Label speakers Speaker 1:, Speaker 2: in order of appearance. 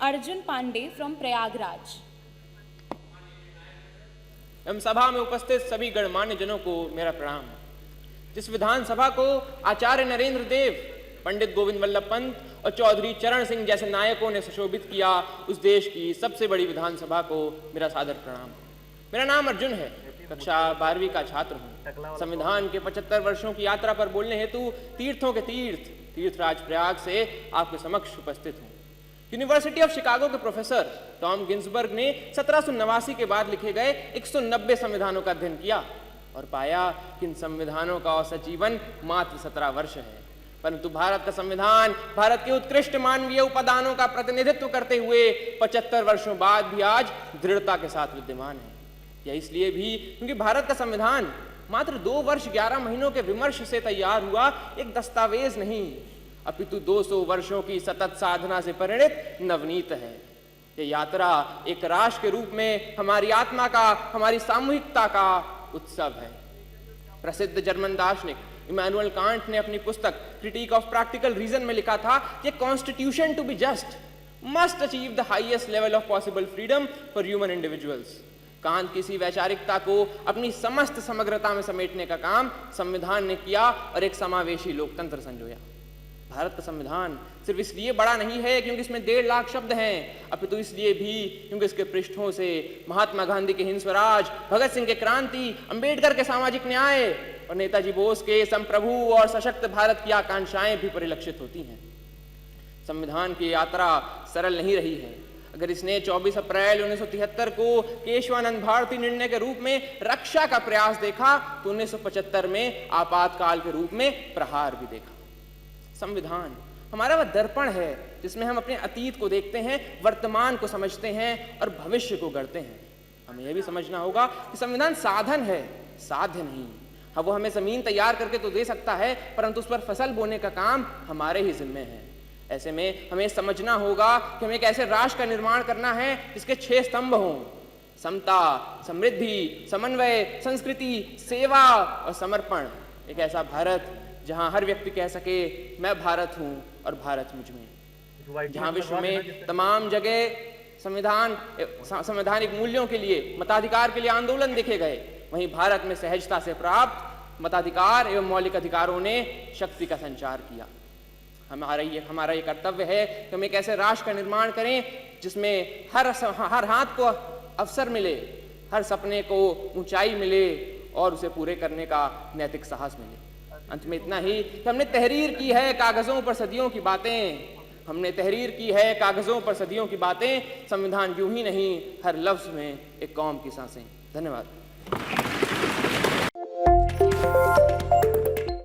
Speaker 1: Arjun Pandey from Prayagraj.
Speaker 2: एवं सभा में उपस्थित सभी गणमान्य जनों को मेरा प्रणाम। जिस विधानसभा को आचार्य नरेंद्र देव, पंडित गोविंद वल्लभ पंत और चौधरी चरण सिंह जैसे नायकों ने सुशोभित किया, उस देश की सबसे बड़ी विधानसभा को मेरा सादर प्रणाम। मेरा नाम अर्जुन है, कक्षा 12वीं का छात्र हूँ। संविधान के 75 वर्षों की यात्रा पर बोलने हेतु तीर्थों के तीर्थराज प्रयाग से आपके समक्ष उपस्थित हूँ। यूनिवर्सिटी ऑफ शिकागो के प्रोफेसर टॉम गिन्सबर्ग ने 1789 के बाद लिखे गए 190 संविधानों का अध्ययन किया और पाया कि इन संविधानों का औसत जीवन मात्र 17 वर्ष है। परंतु भारत का संविधान भारत के उत्कृष्ट मानवीय उपादानों का प्रतिनिधित्व करते हुए 75 वर्षों बाद भी आज दृढ़ता के साथ विद्यमान है। यह इसलिए भी क्योंकि भारत का संविधान मात्र 2 वर्ष 11 महीनों के विमर्श से तैयार हुआ एक दस्तावेज नहीं, अपितु 200 वर्षों की सतत साधना से परिणित नवनीत है। ये यात्रा एक राष्ट्र के रूप में हमारी आत्मा का, हमारी सामूहिकता का उत्सव है। प्रसिद्ध जर्मन दार्शनिक इमैनुअल कांट ने अपनी पुस्तक क्रिटिक ऑफ प्रैक्टिकल रीजन में लिखा था कि constitution to be just must achieve the highest level of possible freedom for human individuals. Kant किसी वैचारिकता को अपनी समस्त समग्रता में समेटने का काम संविधान ने किया और एक समावेशी लोकतंत्र संजोया। भारत का संविधान सिर्फ इसलिए बड़ा नहीं है क्योंकि इसमें 1.5 लाख शब्द हैं, अपितु इसलिए भी क्योंकि इसके पृष्ठों से महात्मा गांधी के हिंद स्वराज, भगत सिंह के क्रांति, अंबेडकर के सामाजिक न्याय और नेताजी बोस के संप्रभु और सशक्त भारत की आकांक्षाएं भी परिलक्षित होती हैं। संविधान की यात्रा सरल नहीं रही है। अगर इसने 24 अप्रैल 1973 को केशवानंद भारती निर्णय के रूप में रक्षा का प्रयास देखा तो 1975 में आपातकाल के रूप में प्रहार भी देखा। संविधान हमारा वह दर्पण है जिसमें हम अपने अतीत को देखते हैं, वर्तमान को समझते हैं और भविष्य को गढ़ते हैं। हमें यह भी समझना होगा कि संविधान साधन है, साध्य नहीं। हाँ, वो हमें जमीन तैयार करके तो दे सकता है, परंतु उस पर फसल बोने का काम हमारे ही जिम्मे है। ऐसे में हमें समझना होगा कि हमें एक ऐसे राष्ट्र का निर्माण करना है जिसके 6 स्तंभ हों: समता, समृद्धि, समन्वय, संस्कृति, सेवा और समर्पण। एक ऐसा भारत जहां हर व्यक्ति कह सके मैं भारत हूं और भारत मुझ में। जहां विश्व में तमाम जगह संवैधानिक मूल्यों के लिए, मताधिकार के लिए आंदोलन देखे गए, वहीं भारत में सहजता से प्राप्त मताधिकार एवं मौलिक अधिकारों ने शक्ति का संचार किया। हमारा ये कर्तव्य है कि हम एक ऐसे राष्ट्र का निर्माण करें जिसमें हर हाथ को अवसर मिले, हर सपने को ऊंचाई मिले और उसे पूरे करने का नैतिक साहस मिले। अंत में इतना ही कि हमने तहरीर की है कागजों पर सदियों की बातें, हमने तहरीर की है कागजों पर सदियों की बातें। संविधान यूं ही नहीं, हर लफ्ज में एक कौम की सांसें। धन्यवाद।